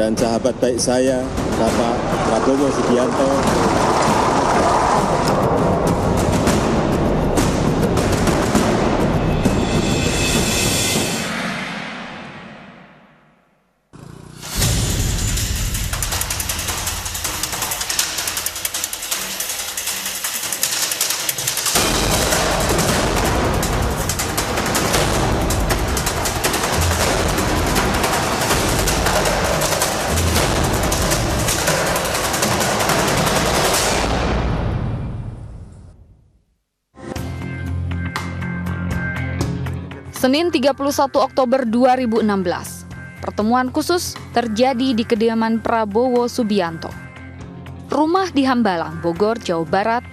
dan sahabat baik saya, Bapak Prabowo Subianto. Senin 31 Oktober 2016, pertemuan khusus terjadi di kediaman Prabowo Subianto. Rumah di Hambalang, Bogor, Jawa Barat,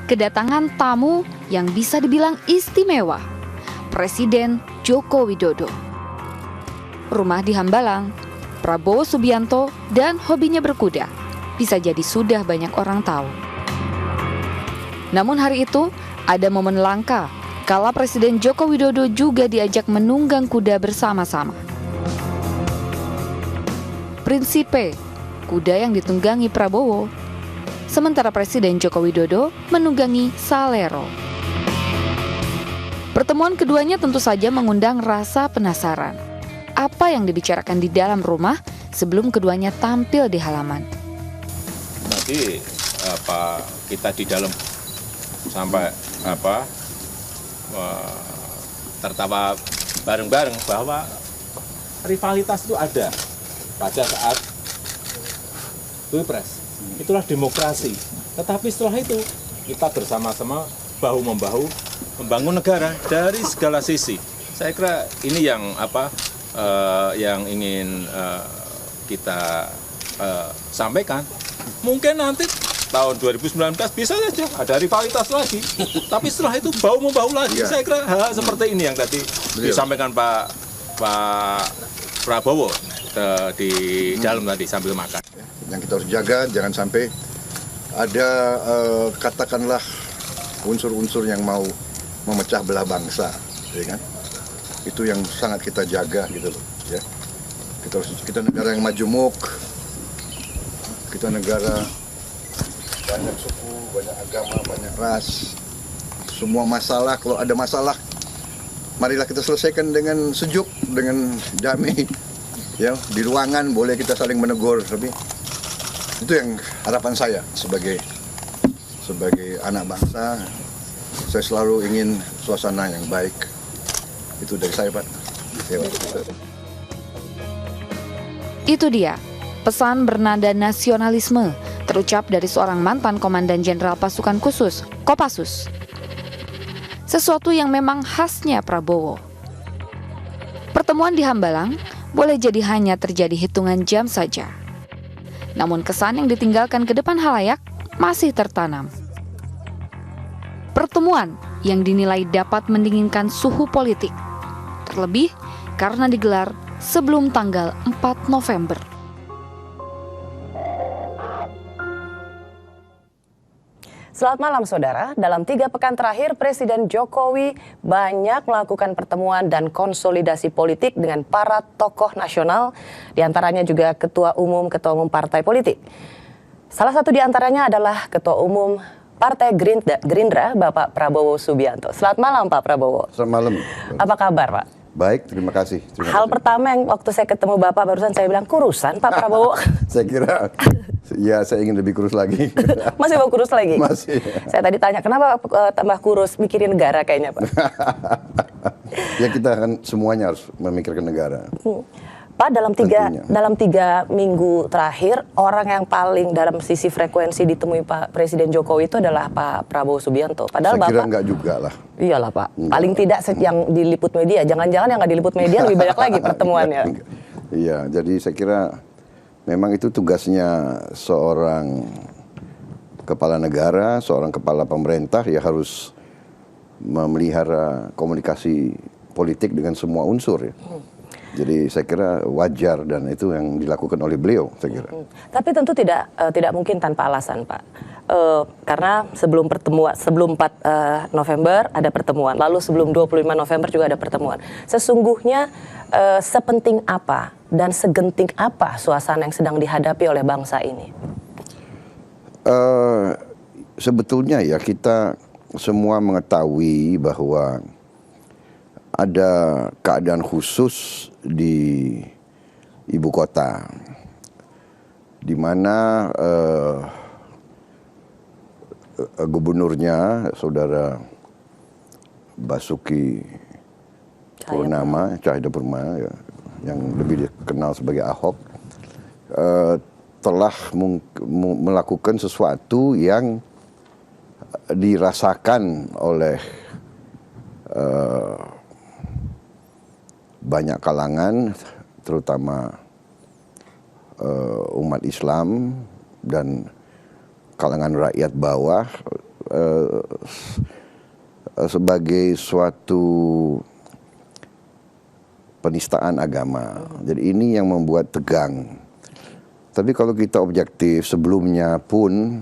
kedatangan tamu yang bisa dibilang istimewa, Presiden Joko Widodo. Rumah di Hambalang, Prabowo Subianto dan hobinya berkuda, bisa jadi sudah banyak orang tahu. Namun hari itu ada momen langka kala Presiden Joko Widodo juga diajak menunggang kuda bersama-sama. Prinsipe, kuda yang ditunggangi Prabowo, sementara Presiden Joko Widodo menunggangi Salero. Pertemuan keduanya tentu saja mengundang rasa penasaran. Apa yang dibicarakan di dalam rumah sebelum keduanya tampil di halaman? Nanti kita di dalam sampai tertawa bareng-bareng bahwa rivalitas itu ada pada saat Pilpres. Itulah demokrasi. Tetapi setelah itu kita bersama-sama bahu-membahu membangun negara dari segala sisi. Saya kira ini yang yang ingin kita sampaikan. Mungkin nanti tahun 2019 bisa saja ada rivalitas lagi, tapi setelah itu bahu-membahu lagi. Saya kira hal seperti ini yang tadi disampaikan Pak Prabowo di dalam tadi sambil makan. Yang kita harus jaga jangan sampai ada katakanlah unsur-unsur yang mau memecah belah bangsa, ya kan? Itu yang sangat kita jaga gitu loh, ya. Kita negara yang majemuk, kita negara banyak suku, banyak agama, banyak ras. Semua masalah, kalau ada masalah, marilah kita selesaikan dengan sejuk, dengan damai. Ya, di ruangan boleh kita saling menegur, tapi itu yang harapan saya sebagai anak bangsa. Saya selalu ingin suasana yang baik. Itu dari saya, Pak. Ya, Pak. Itu dia, pesan bernada nasionalisme terucap dari seorang mantan Komandan Jenderal Pasukan Khusus, Kopassus. Sesuatu yang memang khasnya Prabowo. Pertemuan di Hambalang boleh jadi hanya terjadi hitungan jam saja. Namun kesan yang ditinggalkan ke depan halayak masih tertanam. Pertemuan yang dinilai dapat mendinginkan suhu politik, terlebih karena digelar sebelum tanggal 4 November. Selamat malam saudara, dalam 3 pekan terakhir Presiden Jokowi banyak melakukan pertemuan dan konsolidasi politik dengan para tokoh nasional, diantaranya juga ketua umum partai politik. Salah satu diantaranya adalah Ketua Umum Partai Gerindra, Bapak Prabowo Subianto. Selamat malam Pak Prabowo. Selamat malam. Apa kabar Pak? Baik, terima kasih. Hal pertama yang waktu saya ketemu Bapak barusan saya bilang, kurusan Pak Prabowo. Saya kira, ya saya ingin lebih kurus lagi. Masih mau kurus lagi? Masih. Saya tadi tanya, kenapa tambah kurus? Mikirin negara kayaknya Pak. Ya kita kan semuanya harus memikirkan negara. Pak, dalam tiga minggu terakhir, orang yang paling dalam sisi frekuensi ditemui Pak Presiden Jokowi itu adalah Pak Prabowo Subianto. Padahal saya kira Bapak, enggak juga lah. Iyalah Pak, Enggak. paling tidak yang diliput media. Jangan-jangan yang nggak diliput media lebih banyak lagi pertemuannya. Iya, jadi saya kira memang itu tugasnya seorang kepala negara, seorang kepala pemerintah, ya harus memelihara komunikasi politik dengan semua unsur ya. Jadi saya kira wajar dan itu yang dilakukan oleh beliau, saya kira. Tapi tentu tidak mungkin tanpa alasan, Pak. Karena sebelum 4 November ada pertemuan, lalu sebelum 25 November juga ada pertemuan. Sesungguhnya sepenting apa dan segenting apa suasana yang sedang dihadapi oleh bangsa ini? Sebetulnya ya kita semua mengetahui bahwa ada keadaan khusus di ibu kota, di mana gubernurnya saudara Basuki Cahayapurnama ya, yang lebih dikenal sebagai Ahok, telah melakukan sesuatu yang dirasakan oleh banyak kalangan, terutama umat Islam dan kalangan rakyat bawah, sebagai suatu penistaan agama. Jadi ini yang membuat tegang. Tapi kalau kita objektif, sebelumnya pun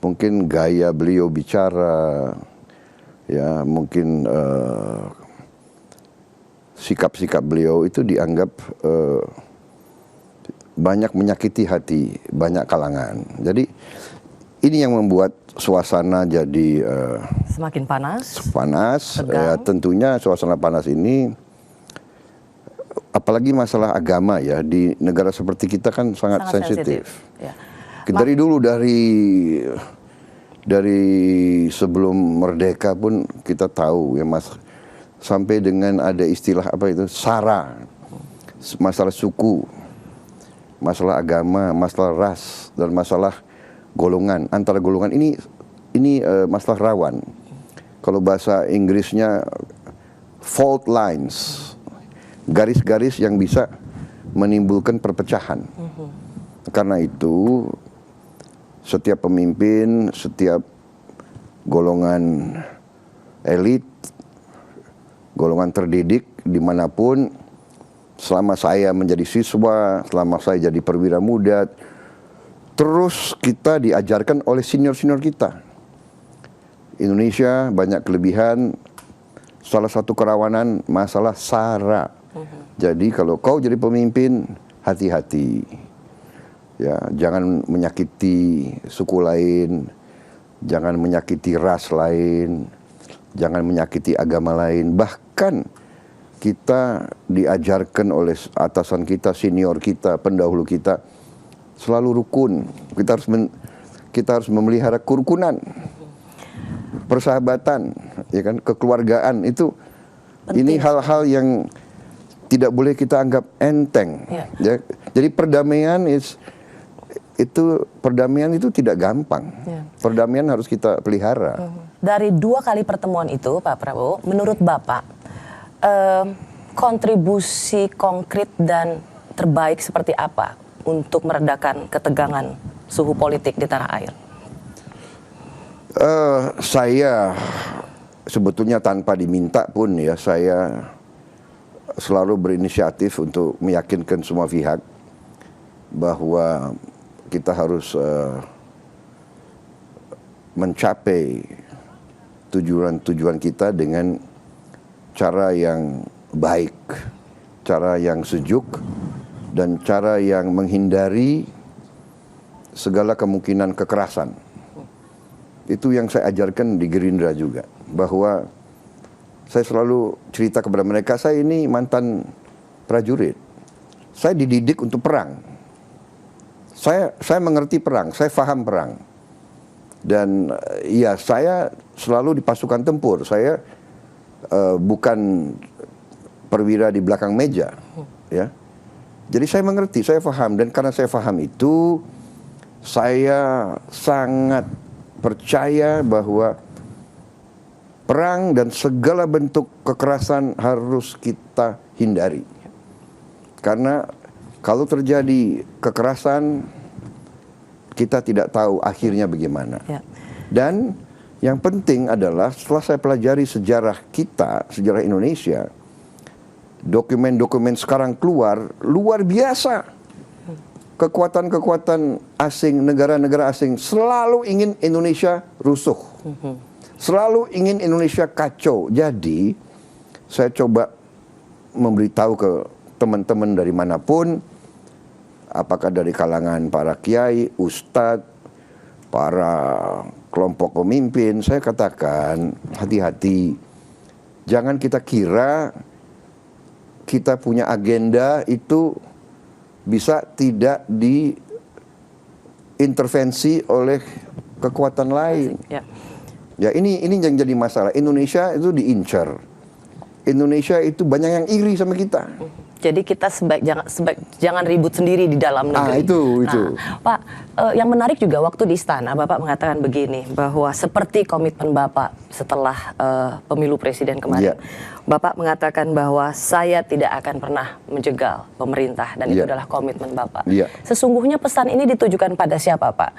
mungkin gaya beliau bicara, ya mungkin sikap-sikap beliau itu dianggap banyak menyakiti hati banyak kalangan. Jadi ini yang membuat suasana jadi Semakin panas. Ya, tentunya suasana panas ini, apalagi masalah agama ya, di negara seperti kita kan sangat sensitif. Ya. Dari dulu, dari sebelum merdeka pun kita tahu ya Mas, sampai dengan ada istilah apa itu, SARA, masalah suku, masalah agama, masalah ras, dan masalah golongan, antara golongan ini masalah rawan. Kalau bahasa Inggrisnya fault lines, garis-garis yang bisa menimbulkan perpecahan. Karena itu setiap pemimpin, setiap golongan elit, golongan terdidik dimanapun, selama saya menjadi siswa, selama saya jadi perwira muda, terus kita diajarkan oleh senior-senior kita. Indonesia banyak kelebihan, salah satu kerawanan masalah SARA. Jadi kalau kau jadi pemimpin, hati-hati. Ya, jangan menyakiti suku lain, jangan menyakiti ras lain, jangan menyakiti agama lain. Bahkan kita diajarkan oleh atasan kita, senior kita, pendahulu kita, selalu rukun. Kita harus memelihara kerukunan, persahabatan, ya kan, kekeluargaan itu. Penting. Ini hal-hal yang tidak boleh kita anggap enteng. Ya. Jadi perdamaian itu tidak gampang. Perdamaian harus kita pelihara. Dari 2 kali pertemuan itu, Pak Prabowo, menurut Bapak, kontribusi konkret dan terbaik seperti apa untuk meredakan ketegangan suhu politik di tanah air? Saya sebetulnya tanpa diminta pun ya, saya selalu berinisiatif untuk meyakinkan semua pihak bahwa kita harus mencapai tujuan-tujuan kita dengan cara yang baik, cara yang sejuk, dan cara yang menghindari segala kemungkinan kekerasan. Itu yang saya ajarkan di Gerindra juga, bahwa saya selalu cerita kepada mereka, saya ini mantan prajurit, saya dididik untuk perang, saya mengerti perang, saya paham perang, dan ya saya selalu di pasukan tempur, saya bukan perwira di belakang meja, ya. Jadi saya mengerti, saya paham, dan karena saya paham itu, saya sangat percaya bahwa perang dan segala bentuk kekerasan harus kita hindari. Karena kalau terjadi kekerasan, kita tidak tahu akhirnya bagaimana. Ya. Dan yang penting adalah setelah saya pelajari sejarah kita, sejarah Indonesia, dokumen-dokumen sekarang keluar, luar biasa. Kekuatan-kekuatan asing, negara-negara asing selalu ingin Indonesia rusuh. Selalu ingin Indonesia kacau. Jadi saya coba memberitahu ke teman-teman dari manapun, apakah dari kalangan para kiai, ustadz, para kelompok pemimpin, saya katakan hati-hati. Jangan kita kira kita punya agenda itu bisa tidak diintervensi oleh kekuatan lain. Ya ini yang jadi masalah. Indonesia itu diincar. Indonesia itu banyak yang iri sama kita. Jadi kita jangan ribut sendiri di dalam negeri. Itu. Nah, Pak, yang menarik juga waktu di istana Bapak mengatakan begini, bahwa seperti komitmen Bapak setelah pemilu presiden kemarin, Bapak mengatakan bahwa saya tidak akan pernah menjegal pemerintah dan itu adalah komitmen Bapak. Sesungguhnya pesan ini ditujukan pada siapa, Pak?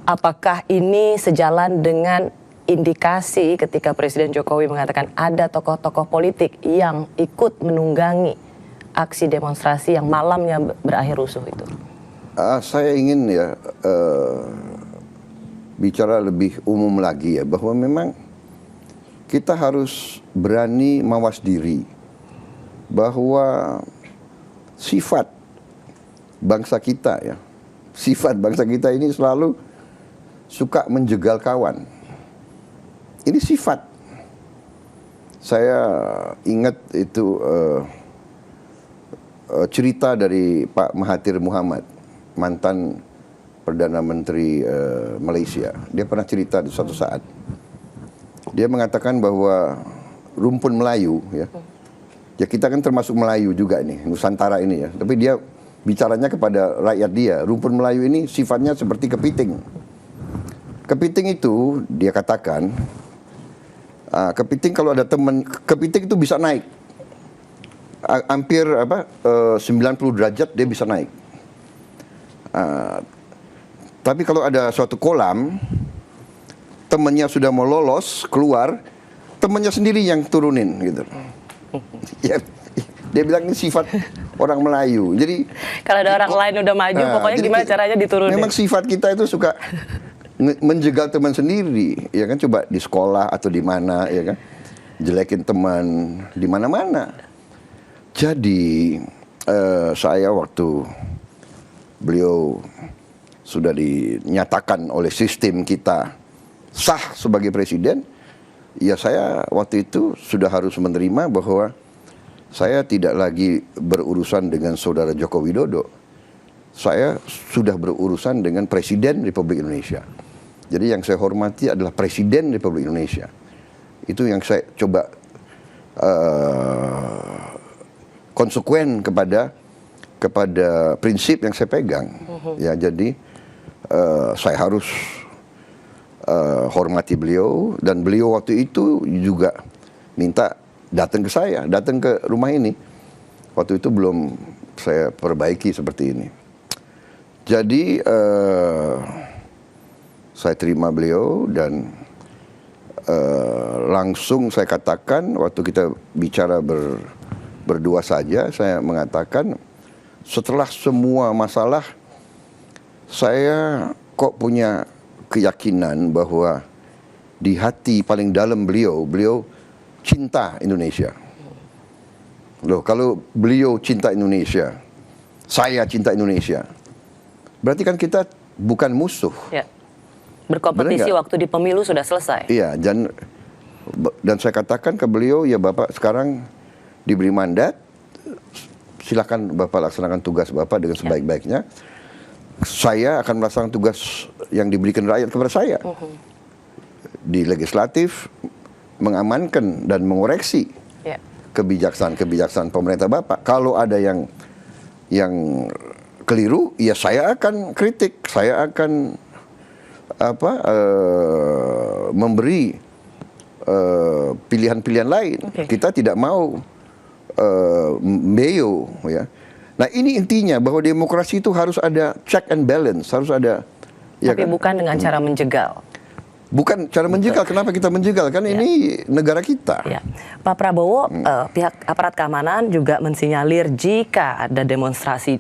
Apakah ini sejalan dengan indikasi ketika Presiden Jokowi mengatakan ada tokoh-tokoh politik yang ikut menunggangi aksi demonstrasi yang malamnya berakhir rusuh itu? Saya ingin bicara lebih umum lagi ya, bahwa memang kita harus berani mawas diri bahwa sifat bangsa kita ini selalu suka menjegal kawan. Ini sifat. Saya ingat itu cerita dari Pak Mahathir Muhammad, mantan Perdana Menteri Malaysia. Dia pernah cerita di suatu saat. Dia mengatakan bahwa rumpun Melayu, ya kita kan termasuk Melayu juga nih, Nusantara ini ya. Tapi dia bicaranya kepada rakyat dia, rumpun Melayu ini sifatnya seperti kepiting. Kepiting itu dia katakan, kepiting kalau ada teman, kepiting itu bisa naik. Hampir 90 derajat dia bisa naik. Tapi kalau ada suatu kolam, temannya sudah mau lolos keluar, temannya sendiri yang turunin gitu. Ya, dia bilang ini sifat orang Melayu. Jadi kalau ada orang lain udah maju, pokoknya gimana caranya diturunin. Memang sifat kita itu suka menjegal teman sendiri, ya kan? Coba di sekolah atau di mana, ya kan? Jelekin teman di mana-mana. Jadi saya waktu beliau sudah dinyatakan oleh sistem kita sah sebagai presiden, ya saya waktu itu sudah harus menerima bahwa saya tidak lagi berurusan dengan saudara Joko Widodo. Saya sudah berurusan dengan Presiden Republik Indonesia. Jadi yang saya hormati adalah Presiden Republik Indonesia. Itu yang saya coba konsekuen kepada prinsip yang saya pegang. Ya, jadi saya harus hormati beliau, dan beliau waktu itu juga minta datang ke saya, datang ke rumah ini. Waktu itu belum saya perbaiki seperti ini. Jadi saya terima beliau dan langsung saya katakan waktu kita bicara berdua saja, saya mengatakan setelah semua masalah saya kok punya keyakinan bahwa di hati paling dalam beliau cinta Indonesia. Loh, kalau beliau cinta Indonesia, saya cinta Indonesia, berarti kan kita bukan musuh. Ya. Berkompetisi waktu di pemilu sudah selesai. Iya, dan saya katakan ke beliau, ya Bapak sekarang diberi mandat, silakan Bapak laksanakan tugas Bapak dengan sebaik-baiknya. Saya akan melaksanakan tugas yang diberikan rakyat kepada saya. Di legislatif, mengamankan dan mengoreksi kebijaksanaan pemerintah Bapak. Kalau ada yang keliru, ya saya akan kritik, saya akan memberi pilihan-pilihan lain. Kita tidak mau mbeo, ya. Nah, ini intinya bahwa demokrasi itu harus ada check and balance, harus ada. Tapi bukan dengan cara menjegal. Bukan cara menjegal. Kenapa kita menjegal? Kan ini negara kita. Ya. Pak Prabowo, pihak aparat keamanan juga mensinyalir jika ada demonstrasi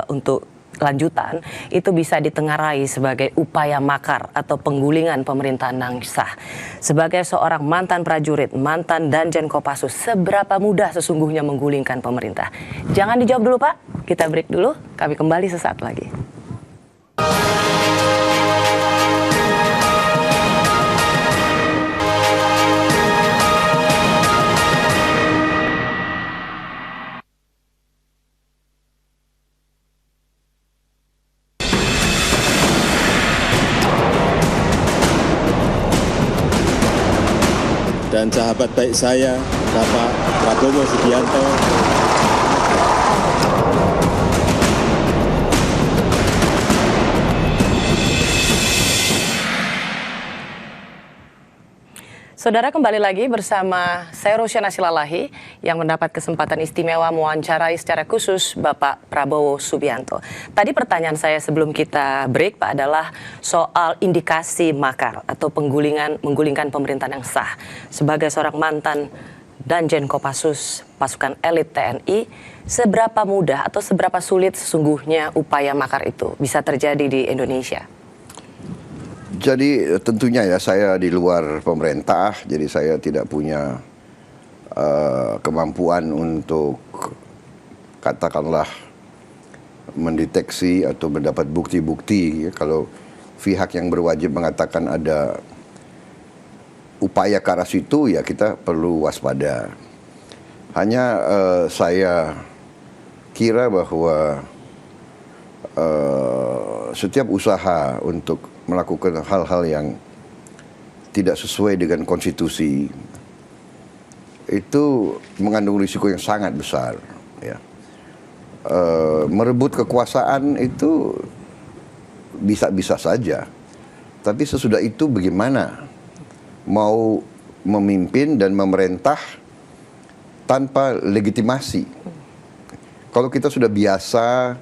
untuk lanjutan itu bisa ditengarai sebagai upaya makar atau penggulingan pemerintahan yang sah. Sebagai seorang mantan prajurit, mantan Danjen Kopassus, seberapa mudah sesungguhnya menggulingkan pemerintah? Jangan dijawab dulu Pak, kita break dulu, kami kembali sesaat lagi. Dan sahabat baik saya, Bapak Prabowo Subianto, Saudara, kembali lagi bersama saya Rosyana Silalahi yang mendapat kesempatan istimewa mewawancarai secara khusus Bapak Prabowo Subianto. Tadi pertanyaan saya sebelum kita break Pak adalah soal indikasi makar atau menggulingkan pemerintahan yang sah. Sebagai seorang mantan Danjen Kopassus pasukan elit TNI, seberapa mudah atau seberapa sulit sesungguhnya upaya makar itu bisa terjadi di Indonesia? Jadi tentunya ya saya di luar pemerintah, jadi saya tidak punya kemampuan untuk katakanlah mendeteksi atau mendapat bukti-bukti. Kalau pihak yang berwajib mengatakan ada upaya ke arah situ, ya kita perlu waspada. Hanya saya kira bahwa setiap usaha untuk melakukan hal-hal yang tidak sesuai dengan konstitusi itu mengandung risiko yang sangat besar. Ya. Merebut kekuasaan itu bisa-bisa saja, tapi sesudah itu bagaimana mau memimpin dan memerintah tanpa legitimasi? Kalau kita sudah biasa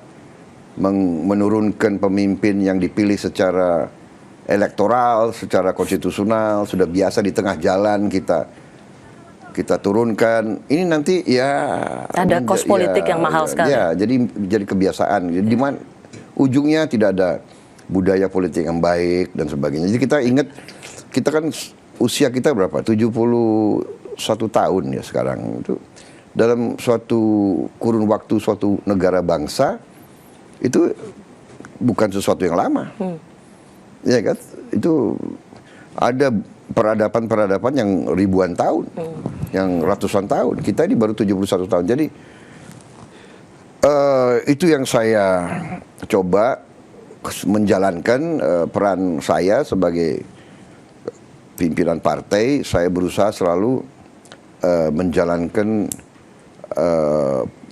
menurunkan pemimpin yang dipilih secara elektoral, secara konstitusional, sudah biasa di tengah jalan kita turunkan. Ini nanti ya ada kos politik yang mahal sekali. Ya, jadi kebiasaan. Di mana ujungnya tidak ada budaya politik yang baik dan sebagainya. Jadi kita ingat, kita kan usia kita berapa? 71 tahun ya sekarang. Itu dalam suatu kurun waktu suatu negara bangsa itu bukan sesuatu yang lama. Ya kan? Itu ada peradaban-peradaban yang ribuan tahun, yang ratusan tahun. Kita ini baru 71 tahun. Jadi itu yang saya coba menjalankan peran saya sebagai pimpinan partai. Saya berusaha selalu menjalankan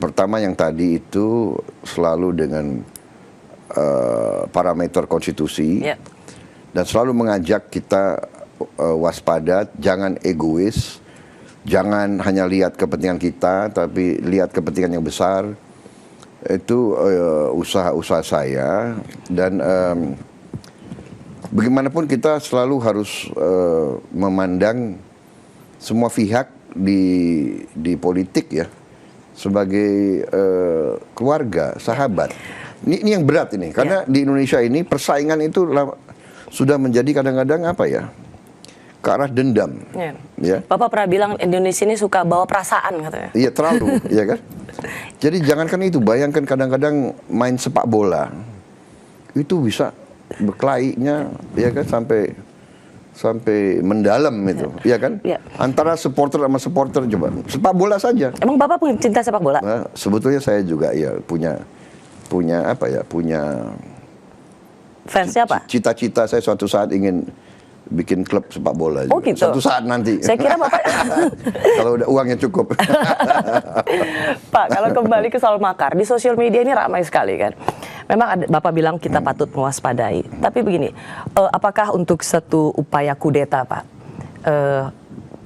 pertama yang tadi itu selalu dengan parameter konstitusi. Yeah. Dan selalu mengajak kita waspada, jangan egois, jangan hanya lihat kepentingan kita, tapi lihat kepentingan yang besar. Itu usaha-usaha saya, dan bagaimanapun kita selalu harus memandang semua pihak di politik ya sebagai keluarga, sahabat. Ini yang berat ini, karena di Indonesia ini persaingan itu sudah menjadi kadang-kadang apa ya, ke arah dendam. Ya. Bapak pernah bilang Indonesia ini suka bawa perasaan katanya. Iya, terlalu, ya kan. Jadi jangankan itu, bayangkan kadang-kadang main sepak bola itu bisa berkelainya, ya kan, sampai mendalam itu, ya kan. Ya. Antara supporter sama supporter, coba sepak bola saja. Emang Bapak pencinta sepak bola? Nah, sebetulnya saya juga ya punya apa ya, punya fans siapa? Cita-cita saya suatu saat ingin bikin klub sepak bola. Oh gitu. Suatu saat nanti. Saya kira Bapak kalau udah uangnya cukup. Pak, kalau kembali ke soal makar, di sosial media ini ramai sekali kan. Memang Bapak bilang kita patut mewaspadai. Tapi begini, apakah untuk satu upaya kudeta Pak,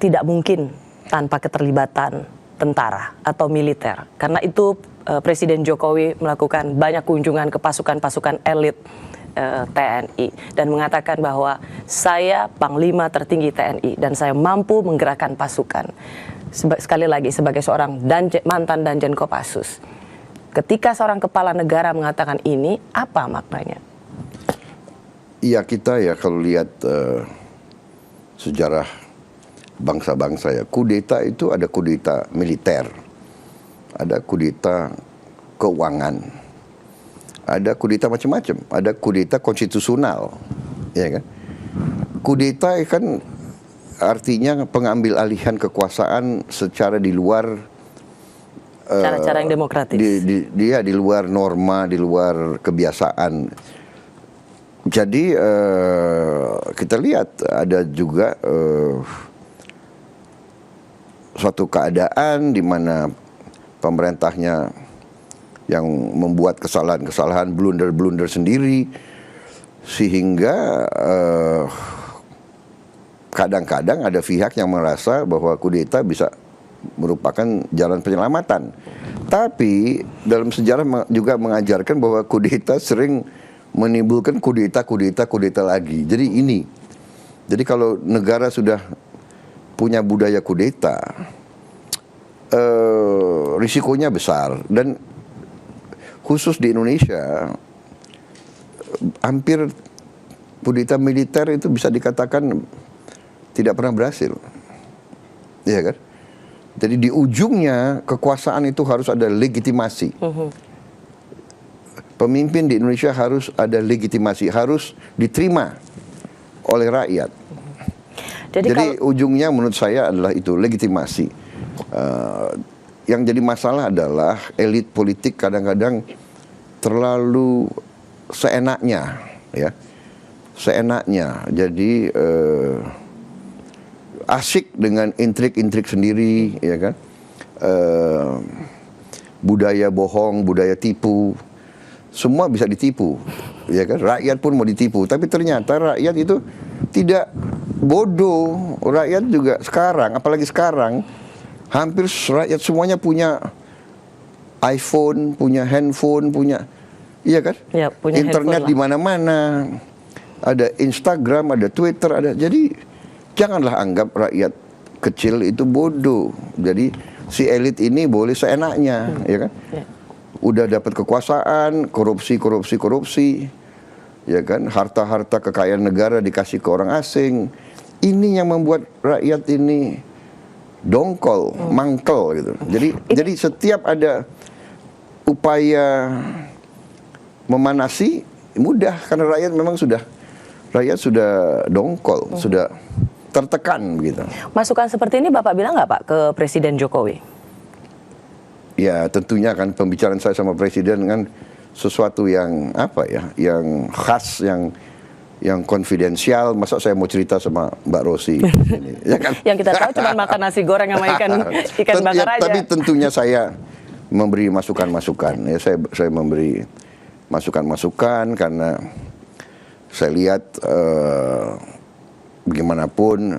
tidak mungkin tanpa keterlibatan tentara atau militer? Karena itu Presiden Jokowi melakukan banyak kunjungan ke pasukan-pasukan elit TNI dan mengatakan bahwa saya Panglima tertinggi TNI dan saya mampu menggerakkan pasukan. Sekali lagi sebagai seorang mantan Danjen Kopassus, Ketika seorang kepala negara mengatakan ini, apa maknanya? Iya, kita ya kalau lihat sejarah bangsa-bangsa ya, kudeta itu ada kudeta militer, ada kudeta keuangan, ada kudeta macam-macam, ada kudeta konstitusional, ya kan? Kudeta kan artinya pengambil alihan kekuasaan secara di luar Cara-cara yang demokratis. Dia di luar norma, di luar kebiasaan. Jadi kita lihat ada juga suatu keadaan di mana pemerintahnya yang membuat kesalahan-kesalahan, blunder-blunder sendiri, sehingga kadang-kadang ada pihak yang merasa bahwa kudeta bisa merupakan jalan penyelamatan. Tapi dalam sejarah juga mengajarkan bahwa kudeta sering menimbulkan kudeta lagi. Jadi kalau negara sudah punya budaya kudeta, risikonya besar. Dan khusus di Indonesia, hampir kudeta militer itu bisa dikatakan tidak pernah berhasil. Iya kan? Jadi di ujungnya kekuasaan itu harus ada legitimasi. Pemimpin di Indonesia harus ada legitimasi, harus diterima oleh rakyat. Jadi ujungnya menurut saya adalah itu, legitimasi. Yang jadi masalah adalah elit politik kadang-kadang terlalu seenaknya, ya, seenaknya. Jadi asik dengan intrik-intrik sendiri, ya kan? Budaya bohong, budaya tipu, semua bisa ditipu, ya kan? Rakyat pun mau ditipu, tapi ternyata rakyat itu tidak bodoh. Rakyat juga sekarang, apalagi sekarang, hampir rakyat semuanya punya iPhone, punya handphone, punya, iya kan? Ya, punya internet di mana-mana, ada Instagram, ada Twitter, ada. Jadi janganlah anggap rakyat kecil itu bodoh. Jadi si elit ini boleh seenaknya, ya kan? Ya. Udah dapat kekuasaan, korupsi, ya kan? Harta-harta kekayaan negara dikasih ke orang asing. Ini yang membuat rakyat ini dongkol, mangkel gitu. Jadi setiap ada upaya memanasi mudah, karena rakyat memang sudah dongkol, sudah tertekan begitu. Masukan seperti ini Bapak bilang nggak Pak ke Presiden Jokowi? Ya tentunya kan pembicaraan saya sama Presiden kan sesuatu yang apa ya, yang khas, yang konfidensial. Masa saya mau cerita sama Mbak Rosi? Ya kan? Yang kita tahu cuma makan nasi goreng sama ikan bakar aja. Tapi tentunya saya memberi masukan-masukan. Ya, saya memberi masukan-masukan karena saya lihat bagaimanapun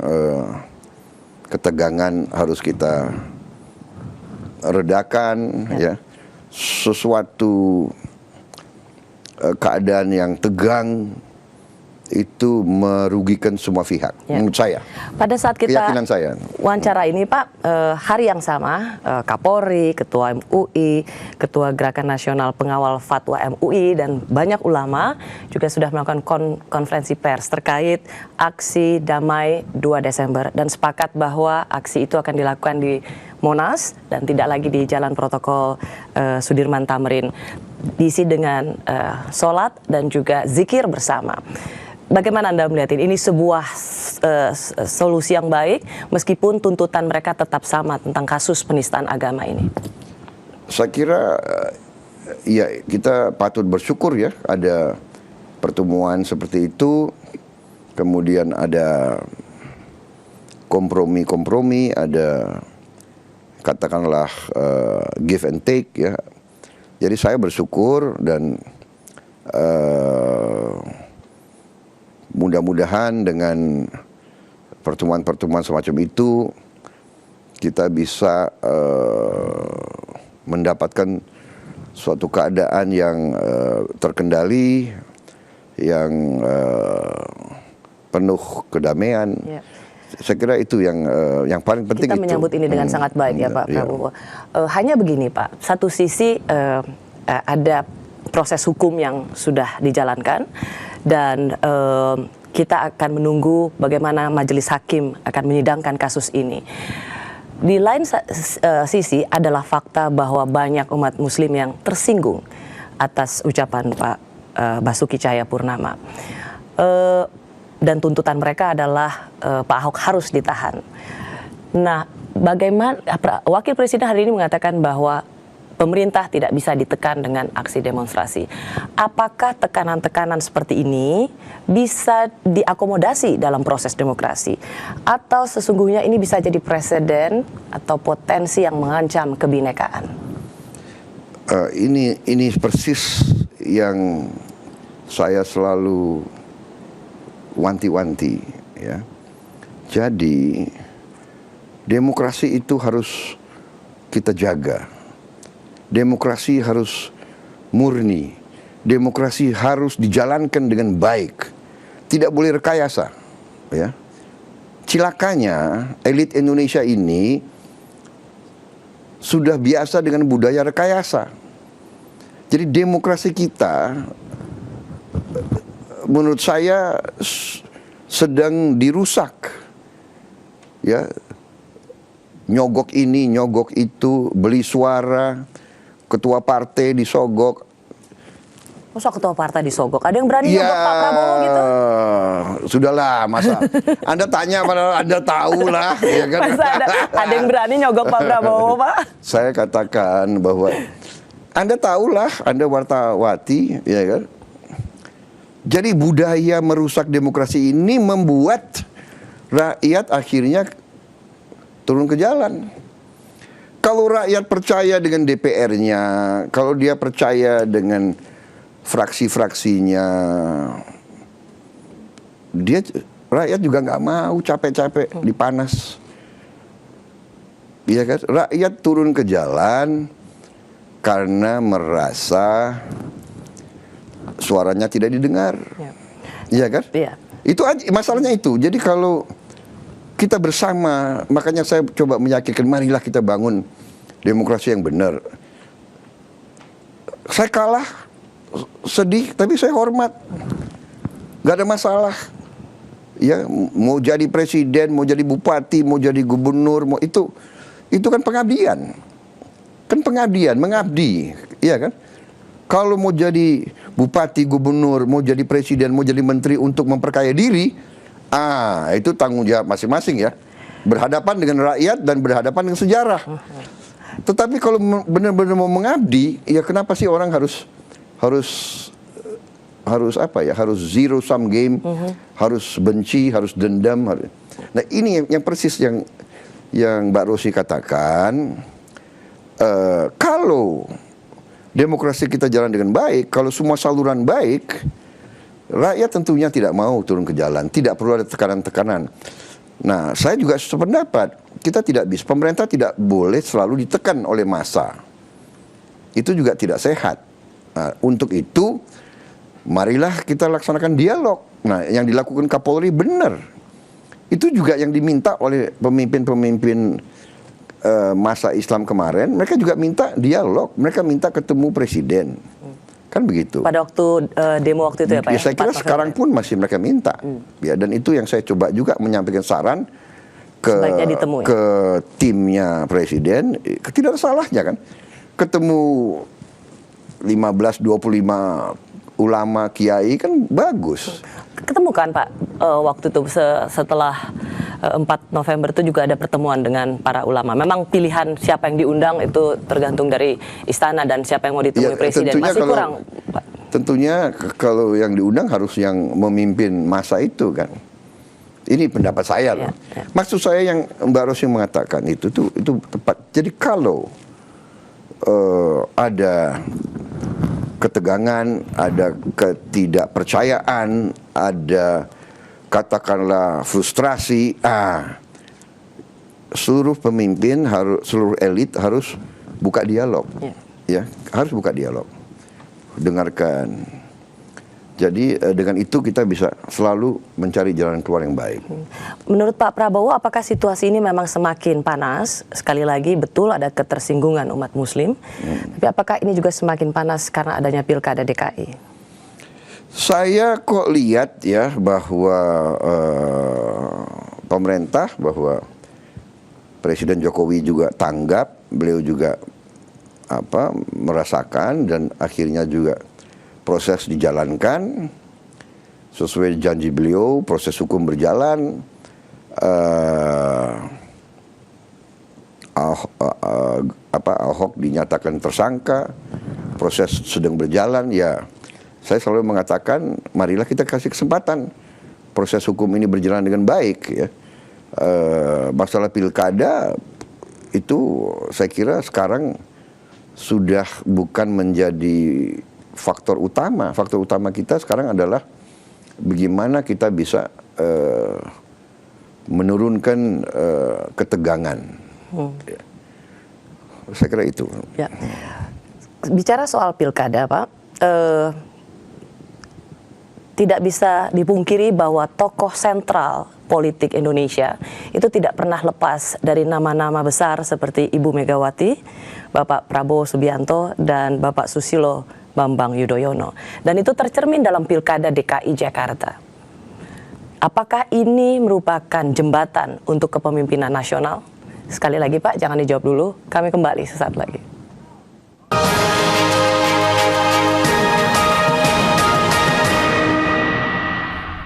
ketegangan harus kita redakan, ya. Sesuatu keadaan yang tegang itu merugikan semua pihak, menurut saya. Pada saat kita keyakinan saya. wawancara ini Pak, hari yang sama Kapolri, Ketua MUI, Ketua Gerakan Nasional Pengawal Fatwa MUI, dan banyak ulama juga sudah melakukan konferensi pers terkait aksi damai 2 Desember dan sepakat bahwa aksi itu akan dilakukan di Monas dan tidak lagi di Jalan Protokol Sudirman Tamrin, diisi dengan sholat dan juga zikir bersama. Bagaimana Anda melihat ini? Ini sebuah solusi yang baik meskipun tuntutan mereka tetap sama tentang kasus penistaan agama ini. Saya kira ya kita patut bersyukur ya ada pertemuan seperti itu, kemudian ada kompromi-kompromi, ada katakanlah give and take ya. Jadi saya bersyukur dan mudah-mudahan dengan pertemuan-pertemuan semacam itu kita bisa mendapatkan suatu keadaan yang terkendali, yang penuh kedamaian. Saya kira itu yang paling penting. Kita menyambut ini dengan sangat baik ya Pak Prabowo. Hanya begini Pak, satu sisi ada proses hukum yang sudah dijalankan dan kita akan menunggu bagaimana majelis hakim akan menyidangkan kasus ini. Di lain sisi adalah fakta bahwa banyak umat muslim yang tersinggung atas ucapan Pak Basuki Cahayapurnama. Dan tuntutan mereka adalah Pak Ahok harus ditahan. Nah, bagaimana Wakil Presiden hari ini mengatakan bahwa pemerintah tidak bisa ditekan dengan aksi demonstrasi. Apakah tekanan-tekanan seperti ini bisa diakomodasi dalam proses demokrasi? Atau sesungguhnya ini bisa jadi presiden atau potensi yang mengancam kebinekaan? Ini persis yang saya selalu wanti-wanti, ya. Jadi demokrasi itu harus kita jaga. Demokrasi harus murni. Demokrasi harus dijalankan dengan baik. Tidak boleh rekayasa, ya. Cilakanya elit Indonesia ini sudah biasa dengan budaya rekayasa. Jadi demokrasi kita menurut saya sedang dirusak, ya. Nyogok ini, nyogok itu, beli suara, ketua partai disogok. Masa ketua partai disogok? Ada yang berani nyogok Pak Prabowo gitu? Sudahlah, masa Anda tanya padahal Anda tahu lah, ya kan? Masa ada yang berani nyogok Pak Prabowo, Pak? Saya katakan bahwa Anda tahulah, Anda wartawati, ya kan? Jadi budaya merusak demokrasi ini membuat rakyat akhirnya turun ke jalan. Kalau rakyat percaya dengan DPR-nya, kalau dia percaya dengan fraksi-fraksinya, rakyat juga nggak mau capek-capek dipanas. Iya kan? Rakyat turun ke jalan karena merasa suaranya tidak didengar. Iya kan? Iya. Itu aja masalahnya itu. Jadi kalau kita bersama, makanya saya coba meyakinkan, marilah kita bangun demokrasi yang benar. Saya kalah, sedih, tapi saya hormat. Gak ada masalah. Ya, mau jadi presiden, mau jadi bupati, mau jadi gubernur, mau itu kan pengabdian. Kan pengabdian, mengabdi, iya kan? Kalau mau jadi bupati, gubernur, mau jadi presiden, mau jadi menteri untuk memperkaya diri, itu tanggung jawab masing-masing ya. Berhadapan dengan rakyat dan berhadapan dengan sejarah. Tetapi kalau benar-benar mau mengabdi, ya kenapa sih orang harus apa ya? Harus zero sum game, harus benci, harus dendam. Nah ini yang persis yang Mbak Rosi katakan. Kalau demokrasi kita jalan dengan baik, kalau semua saluran baik, rakyat tentunya tidak mau turun ke jalan, tidak perlu ada tekanan-tekanan. Nah, saya juga sependapat, kita tidak bisa, pemerintah tidak boleh selalu ditekan oleh massa. Itu juga tidak sehat. Nah, untuk itu, marilah kita laksanakan dialog. Nah, yang dilakukan Kapolri benar. Itu juga yang diminta oleh pemimpin-pemimpin masa Islam kemarin. Mereka juga minta dialog, mereka minta ketemu presiden. Kan begitu. Pada waktu demo waktu itu ya Pak? Ya, saya kira sekarang pun masih mereka minta. Ya, dan itu yang saya coba juga menyampaikan saran ke timnya presiden. Tidak ada salahnya kan. Ketemu 15-25 ulama, kiai kan bagus. Ketemu kan Pak, waktu itu setelah 4 November itu juga ada pertemuan dengan para ulama. Memang pilihan siapa yang diundang itu tergantung dari istana dan siapa yang mau ditemui presiden. Masih kurang Pak. Tentunya kalau yang diundang harus yang memimpin masa itu kan. Ini pendapat saya loh. Maksud saya yang Mbak Rosi mengatakan itu tepat. Jadi kalau ada ketegangan, ada ketidakpercayaan, ada katakanlah frustrasi, seluruh pemimpin seluruh elit harus buka dialog, ya harus buka dialog, dengarkan. Jadi dengan itu kita bisa selalu mencari jalan keluar yang baik. Menurut Pak Prabowo, apakah situasi ini memang semakin panas? Sekali lagi betul ada ketersinggungan umat Muslim, tapi apakah ini juga semakin panas karena adanya Pilkada DKI? Saya kok lihat ya bahwa pemerintah, bahwa Presiden Jokowi juga tanggap, beliau juga merasakan, dan akhirnya juga proses dijalankan sesuai janji beliau, proses hukum berjalan, Ahok dinyatakan tersangka, proses sedang berjalan. Ya, saya selalu mengatakan marilah kita kasih kesempatan proses hukum ini berjalan dengan baik ya. Masalah pilkada itu saya kira sekarang sudah bukan menjadi faktor utama. Faktor utama kita sekarang adalah bagaimana kita bisa menurunkan ketegangan. Ya. Saya kira itu. Ya. Bicara soal pilkada, Pak, tidak bisa dipungkiri bahwa tokoh sentral politik Indonesia itu tidak pernah lepas dari nama-nama besar seperti Ibu Megawati, Bapak Prabowo Subianto, dan Bapak Susilo Bambang Yudhoyono. Dan itu tercermin dalam Pilkada DKI Jakarta. Apakah ini merupakan jembatan untuk kepemimpinan nasional? Sekali lagi Pak, jangan dijawab dulu. Kami kembali sesaat lagi.